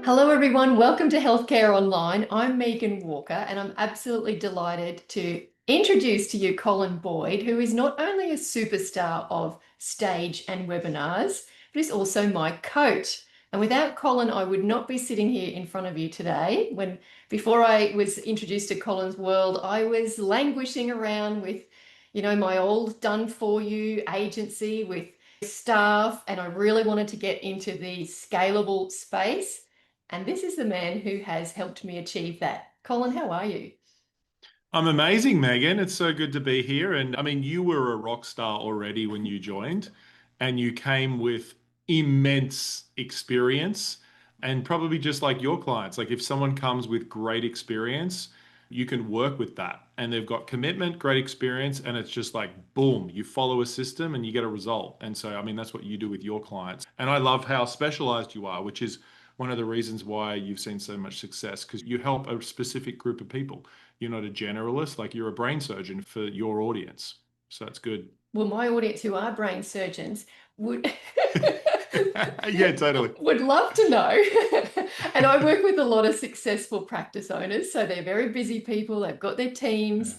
Hello, everyone. Welcome to Healthcare Online. I'm Megan Walker, and I'm absolutely delighted to introduce to you Colin Boyd, who is not only a superstar of stage and webinars, but is also my coach. And without Colin, I would not be sitting here in front of you today. Before I was introduced to Colin's world, I was languishing around with, my old done for you agency with staff, and I really wanted to get into the scalable space. And this is the man who has helped me achieve that. Colin, how are you? I'm amazing, Megan. It's so good to be here. And I mean, you were a rock star already when you joined, and you came with immense experience. And probably just like your clients, like if someone comes with great experience, you can work with that. And they've got commitment, great experience, and it's just like boom, you follow a system and you get a result. And so, I mean, that's what you do with your clients. And I love how specialized you are, which is one of the reasons why you've seen so much success because you help a specific group of people. You're not a generalist, like you're a brain surgeon for your audience. So that's good. Well, my audience who are brain surgeons would Yeah, totally. would love to know. And I work with a lot of successful practice owners, so they're very busy people. They've got their teams.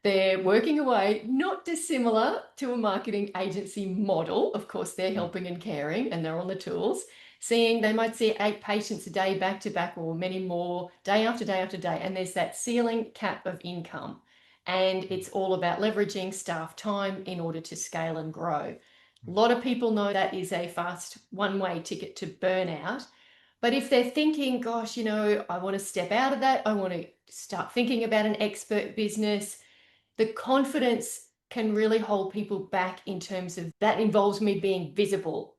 They're working away, not dissimilar to a marketing agency model. Of course, they're helping and caring and they're on the tools. They might see 8 patients a day back to back or many more day after day after day. And there's that ceiling cap of income. And it's all about leveraging staff time in order to scale and grow. A lot of people know that is a fast one-way ticket to burnout. But if they're thinking, gosh, I want to step out of that, I want to start thinking about an expert business, the confidence can really hold people back in terms of that involves me being visible.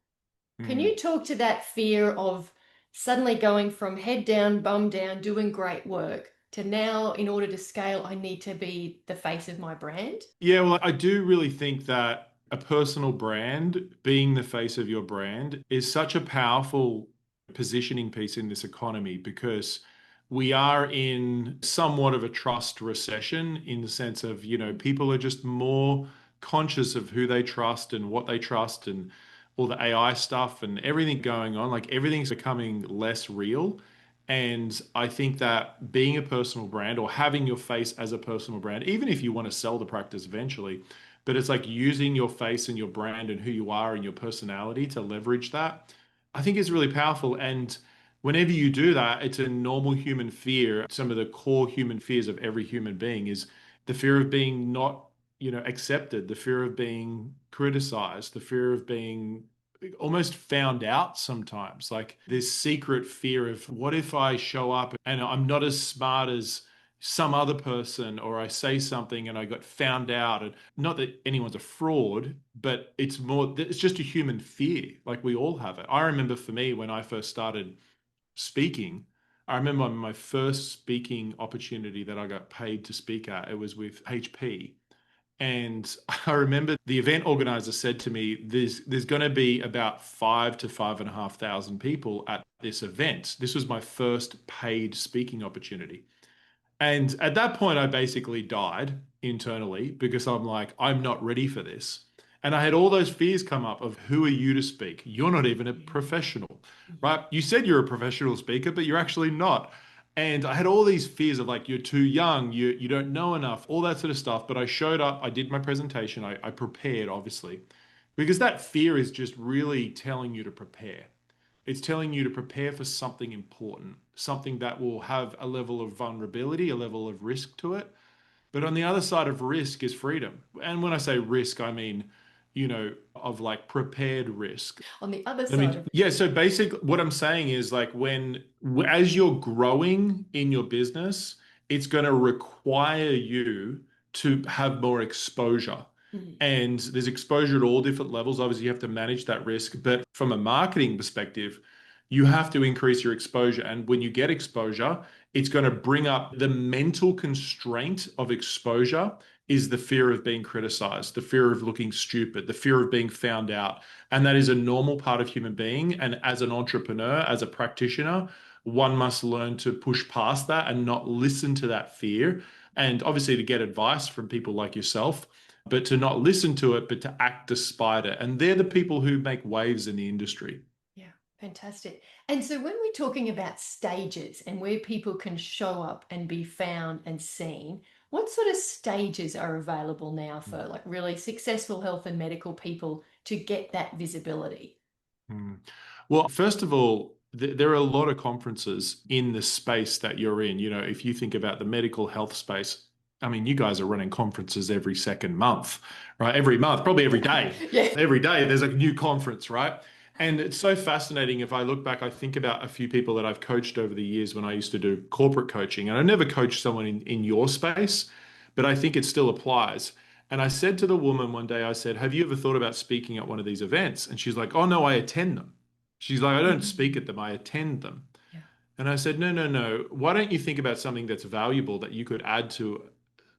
Can Mm. you talk to that fear of suddenly going from head down, bum down, doing great work to now, in order to scale, I need to be the face of my brand? Yeah, well, I do really think that a personal brand, being the face of your brand, is such a powerful positioning piece in this economy because we are in somewhat of a trust recession in the sense of, people are just more conscious of who they trust and what they trust and all the AI stuff and everything going on. Like everything's becoming less real. And I think that being a personal brand or having your face as a personal brand, even if you want to sell the practice eventually, but it's like using your face and your brand and who you are and your personality to leverage that, I think is really powerful. And whenever you do that, it's a normal human fear. Some of the core human fears of every human being is the fear of being not, accepted, the fear of being criticized, the fear of being almost found out sometimes. Like this secret fear of what if I show up and I'm not as smart as some other person, or I say something and I got found out. And not that anyone's a fraud, but it's just a human fear. Like we all have it. I remember for me, when I first started speaking, I remember my first speaking opportunity that I got paid to speak at, it was with HP. And I remember the event organizer said to me, there's going to be about 5 to 5,500 people at this event. This was my first paid speaking opportunity. And at that point, I basically died internally because I'm like, I'm not ready for this. And I had all those fears come up of who are you to speak? You're not even a professional, right? You said you're a professional speaker, but you're actually not. And I had all these fears of like, you're too young, you don't know enough, all that sort of stuff. But I showed up, I did my presentation, I prepared, obviously, because that fear is just really telling you to prepare. It's telling you to prepare for something important, something that will have a level of vulnerability, a level of risk to it. But on the other side of risk is freedom. And when I say risk, I mean, of like prepared risk. On the other I side mean, of yeah, so basically what I'm saying is like as you're growing in your business, it's going to require you to have more exposure. Mhm. And there's exposure at all different levels. Obviously, you have to manage that risk. But from a marketing perspective, you have to increase your exposure. And when you get exposure, it's going to bring up the mental constraint of exposure is the fear of being criticized, the fear of looking stupid, the fear of being found out. And that is a normal part of human being. And as an entrepreneur, as a practitioner, one must learn to push past that and not listen to that fear. And obviously to get advice from people like yourself, but to not listen to it, but to act despite it. And they're the people who make waves in the industry. Yeah. Fantastic. And so when we're talking about stages and where people can show up and be found and seen, what sort of stages are available now for like really successful health and medical people to get that visibility? Mm. Well, first of all, there are a lot of conferences in the space that you're in. You know, if you think about the medical health space, I mean, you guys are running conferences every second month, right? Every month, probably every day. Yeah. Every day there's a new conference, right? And it's so fascinating. If I look back, I think about a few people that I've coached over the years when I used to do corporate coaching. And I never coached someone in your space, but I think it still applies. And I said to the woman one day, I said, "Have you ever thought about speaking at one of these events?" And she's like, "Oh, no, I attend them." She's like, "I don't speak Mm. at them, I attend them." Yeah. And I said, "No, no, no. Why don't you think about something that's valuable that you could add to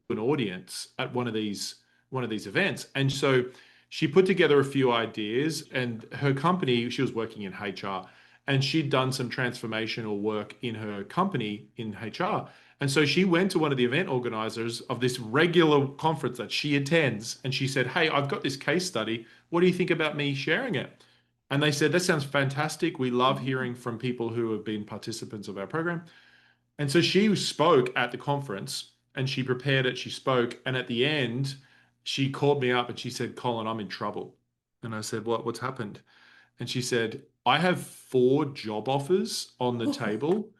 an audience at one of these events?" And so she put together a few ideas, and her company, she was working in HR, and she'd done some transformational work in her company in HR. And so she went to one of the event organizers of this regular conference that she attends, and she said, "Hey, I've got this case study. What do you think about me sharing it?" And they said, "That sounds fantastic. We love Mm. hearing from people who have been participants of our program." And so she spoke at the conference and she prepared it, she spoke, and at the end, she called me up and she said, "Colin, I'm in trouble." And I said, "What's happened?" And she said, "I have 4 job offers on the table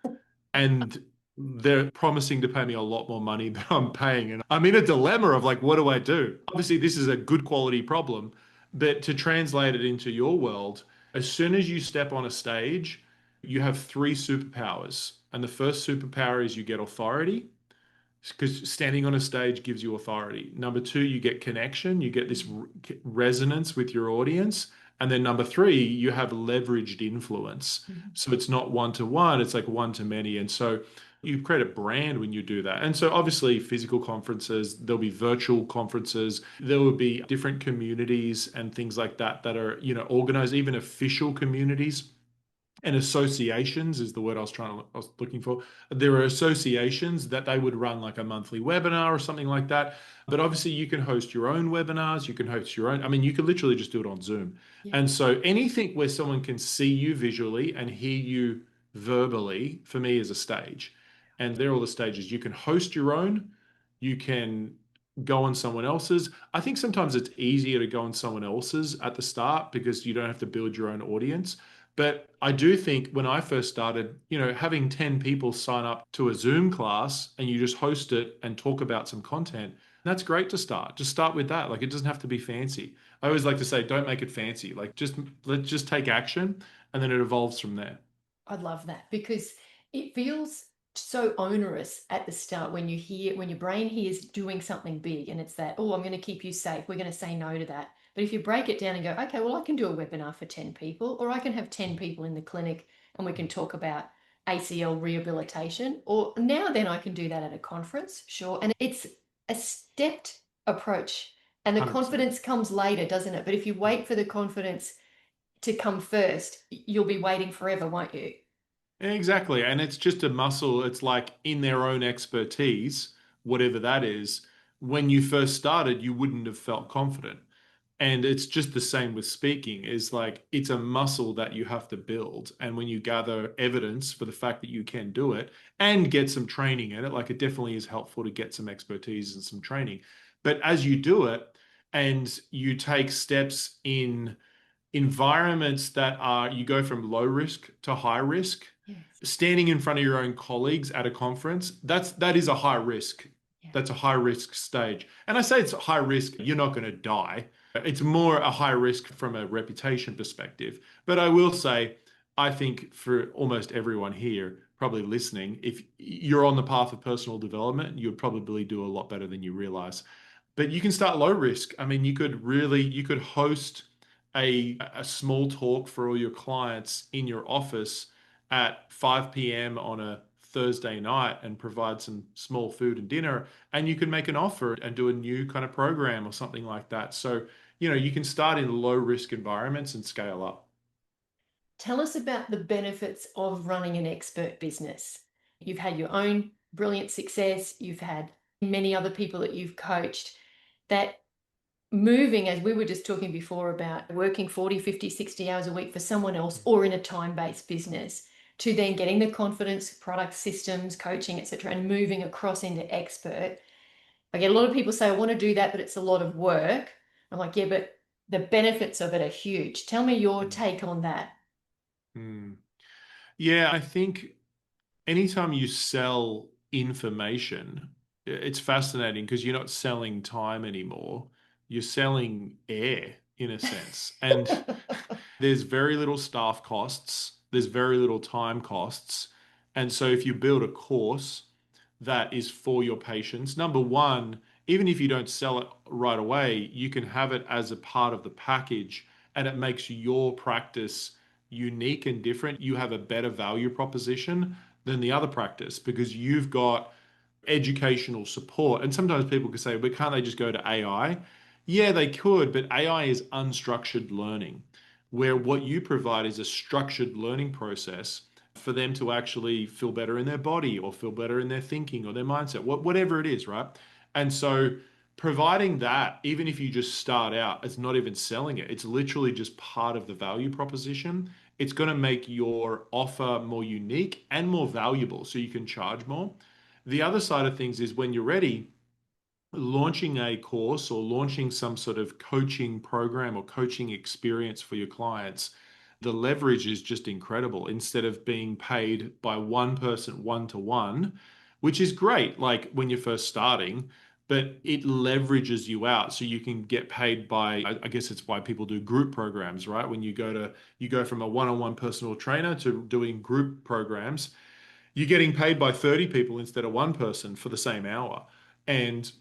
and they're promising to pay me a lot more money than I'm paying. And I'm in a dilemma of like, what do I do?" Obviously, this is a good quality problem, but to translate it into your world, as soon as you step on a stage, you have 3 superpowers. And the first superpower is you get authority because standing on a stage gives you authority. Number 2, you get connection, you get this resonance with your audience. And then number 3, you have leveraged influence. Mm. So it's not one to one, it's like one to many. And so you create a brand when you do that. And so obviously physical conferences, there'll be virtual conferences, there will be different communities and things like that that are, organized, even official communities and associations is the word I was looking for. There are associations that they would run like a monthly webinar or something like that. But obviously you can host your own webinars, you can host your own. I mean, you could literally just do it on Zoom. Yeah. And so anything where someone can see you visually and hear you verbally, for me, is a stage. And they're all the stages. You can host your own, you can go on someone else's. I think sometimes it's easier to go on someone else's at the start because you don't have to build your own audience. But I do think when I first started, having 10 people sign up to a Zoom class and you just host it and talk about some content, that's great to start. Just start with that. Like it doesn't have to be fancy. I always like to say, don't make it fancy. Like let's just take action and then it evolves from there. I love that because it feels so onerous at the start when when your brain hears doing something big and it's that, oh, I'm going to keep you safe. We're going to say no to that. But if you break it down and go, okay, well, I can do a webinar for 10 people, or I can have 10 people in the clinic and we can talk about ACL rehabilitation, or now then I can do that at a conference, sure. And it's a stepped approach. And the 100%. confidence comes later, doesn't it? But if you wait for the confidence to come first, you'll be waiting forever, won't you? Exactly. And it's just a muscle. It's like in their own expertise, whatever that is. When you first started, you wouldn't have felt confident. And it's just the same with speaking, is like it's a muscle that you have to build. And when you gather evidence for the fact that you can do it and get some training in it, like it definitely is helpful to get some expertise and some training. But as you do it and you take steps in environments that are, you go from low risk to high risk, Yes. standing in front of your own colleagues at a conference, that is a high risk. Yeah. That's a high risk stage. And I say it's high risk, you're not going to die. It's more a high risk from a reputation perspective. But I will say, I think for almost everyone here, probably listening, if you're on the path of personal development, you'd probably do a lot better than you realize. But you can start low risk. I mean, you could host a small talk for all your clients in your office at 5 p.m. on a Thursday night and provide some small food and dinner, and you can make an offer and do a new kind of program or something like that. So, you can start in low risk environments and scale up. Tell us about the benefits of running an expert business. You've had your own brilliant success, you've had many other people that you've coached. That moving, as we were just talking before about working 40, 50, 60 hours a week for someone else or in a time-based business, to then getting the confidence, product systems, coaching, etc., and moving across into expert. I get a lot of people say, I want to do that, but it's a lot of work. I'm like, yeah, but the benefits of it are huge. Tell me your take on that. Mm. Yeah, I think anytime you sell information, it's fascinating because you're not selling time anymore. You're selling air in a sense. And there's very little staff costs, there's very little time costs. And so if you build a course that is for your patients, number one, even if you don't sell it right away, you can have it as a part of the package and it makes your practice unique and different. You have a better value proposition than the other practice because you've got educational support. And sometimes people can say, but can't they just go to AI? Yeah, they could, but AI is unstructured learning, where what you provide is a structured learning process for them to actually feel better in their body or feel better in their thinking or their mindset, whatever it is, right? And so providing that, even if you just start out, it's not even selling it, it's literally just part of the value proposition. It's going to make your offer more unique and more valuable so you can charge more. The other side of things is when you're ready, launching a course or launching some sort of coaching program or coaching experience for your clients, the leverage is just incredible. Instead of being paid by one person one to one, which is great, like when you're first starting, but it leverages you out so you can get paid by, I guess it's why people do group programs, right? When you go from a one-on-one personal trainer to doing group programs, you're getting paid by 30 people instead of one person for the same hour. And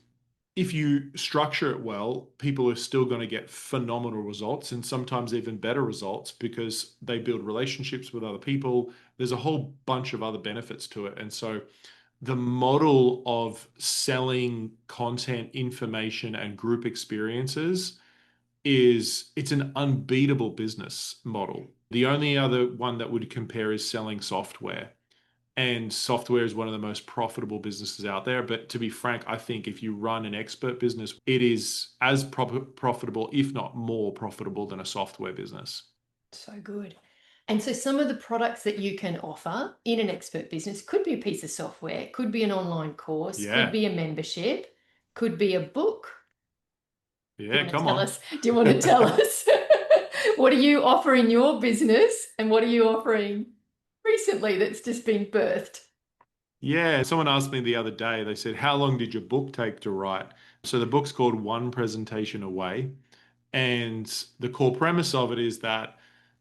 if you structure it well, people are still going to get phenomenal results and sometimes even better results because they build relationships with other people. There's a whole bunch of other benefits to it. And so the model of selling content, information, and group experiences it's an unbeatable business model. The only other one that would compare is selling software. And software is one of the most profitable businesses out there. But to be frank, I think if you run an expert business, it is as profitable, if not more profitable than a software business. So good. And so some of the products that you can offer in an expert business could be a piece of software, could be an online course, could Yeah. be a membership, could be a book. Do you Yeah, want to come tell on. us? Do you want to tell us what do you offer in your business and what are you offering recently that's just been birthed? Yeah, someone asked me the other day, they said, how long did your book take to write? So the book's called One Presentation Away. And the core premise of it is that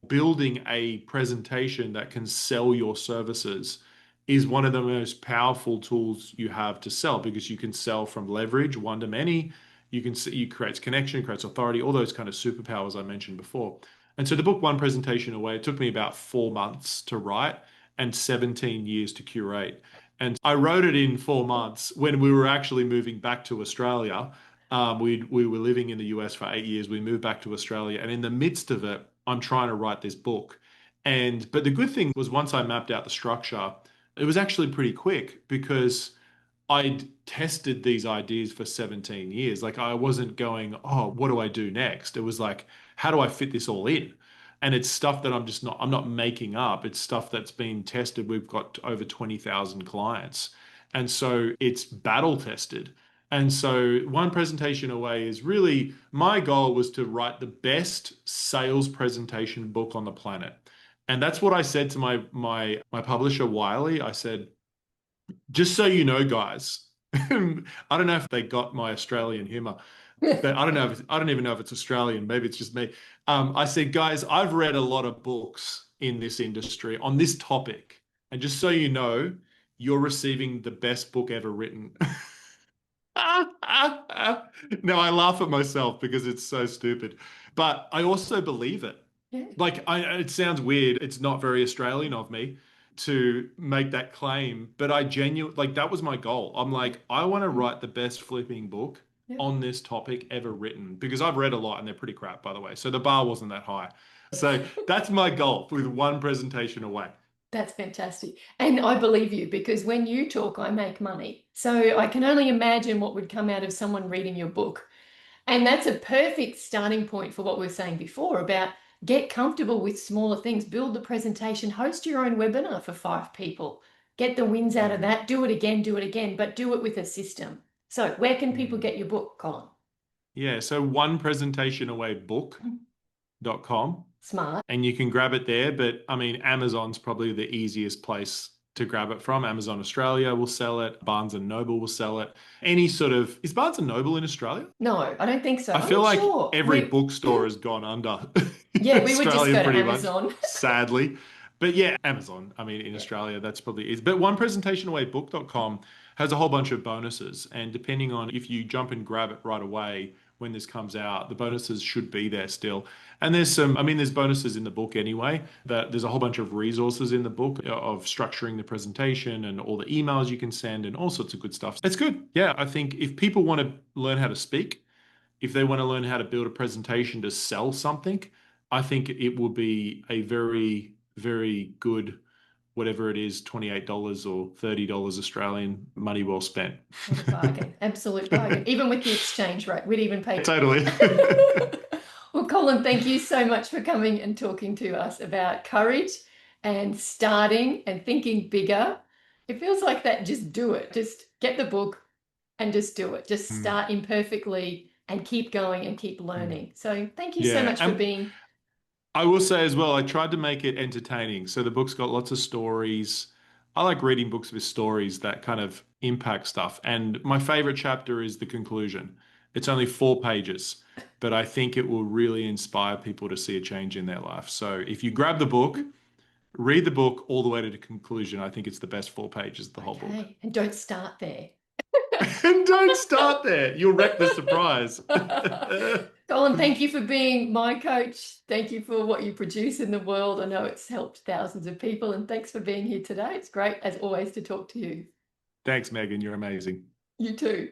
building a presentation that can sell your services is one of the most powerful tools you have to sell because you can sell from leverage, one to many. You can see, you creates connection, creates authority, all those kind of superpowers I mentioned before. And so the book One Presentation Away, it took me about 4 months to write and 17 years to curate. And I wrote it in 4 months when we were actually moving back to Australia. We were living in the US for 8 years. We moved back to Australia, and in the midst of it, I'm trying to write this book. And but the good thing was once I mapped out the structure, it was actually pretty quick because I'd tested these ideas for 17 years. Like I wasn't going, oh, what do I do next? It was like, how do I fit this all in? And it's stuff that I'm not making up. It's stuff that's been tested. We've got over 20,000 clients. And so it's battle tested. And so one presentation away is really my goal was to write the best sales presentation book on the planet. And that's what I said to my publisher Wiley. I said, just so you know, guys, I don't know if they got my Australian humor, but I don't even know if it's Australian. Maybe it's just me. I said, guys, I've read a lot of books in this industry on this topic. And just so you know, you're receiving the best book ever written. No, I laugh at myself because it's so stupid. But I also believe it. Yeah. It sounds weird. It's not very Australian of me to make that claim, but I genuinely like that was my goal. I'm like, I want to write the best flipping book Yeah. on this topic ever written because I've read a lot and they're pretty crap, by the way. So the bar wasn't that high. So that's my goal with one presentation away. That's fantastic. And I believe you because when you talk, I make money. So I can only imagine what would come out of someone reading your book. And that's a perfect starting point for what we were saying before about get comfortable with smaller things, build the presentation, host your own webinar for 5 people, get the wins out of Mm, that, do it again, but do it with a system. So where can people mm. get your book, Colin? Yeah, so one presentation away book.com, Smart. and you can grab it there. But I mean, Amazon's probably the easiest place to grab it from. Amazon Australia will sell it. Barnes and Noble will sell it. Any sort of, is Barnes and Noble in Australia? No, I don't think so. I I'm feel not like sure. every bookstore has gone under in Yeah, we would just Australia go to pretty much, Amazon. sadly. But yeah, Amazon, I mean, in Yeah. Australia, that's probably is. But one presentation away book.com has a whole bunch of bonuses. And depending on if you jump and grab it right away when this comes out, the bonuses should be there still. And there's some, I mean, there's bonuses in the book anyway. That there's a whole bunch of resources in the book of structuring the presentation and all the emails you can send and all sorts of good stuff. It's good. Yeah, I think if people want to learn how to speak, if they want to learn how to build a presentation to sell something, I think it will be a very, very good, whatever it is, $28 or $30 Australian, money well spent. What a bargain. Absolute bargain. Even with the exchange rate, we'd even pay. Totally. Well, Colin, thank you so much for coming and talking to us about courage and starting and thinking bigger. It feels like that, just do it. Just get the book and just do it. Just Mm, start imperfectly and keep going and keep mm. learning. So thank you so Yeah. much for And being. I will say as well, I tried to make it entertaining. So the book's got lots of stories. I like reading books with stories that kind of impact stuff. And my favorite chapter is the conclusion. It's only 4 pages, but I think it will really inspire people to see a change in their life. So if you grab the book, read the book all the way to the conclusion. I think it's the best 4 pages of the whole book. Okay. And don't start there. And don't start there. You'll wreck the surprise. Colin, thank you for being my coach. Thank you for what you produce in the world. I know it's helped thousands of people, and thanks for being here today. It's great, as always, to talk to you. Thanks, Megan. You're amazing. You too.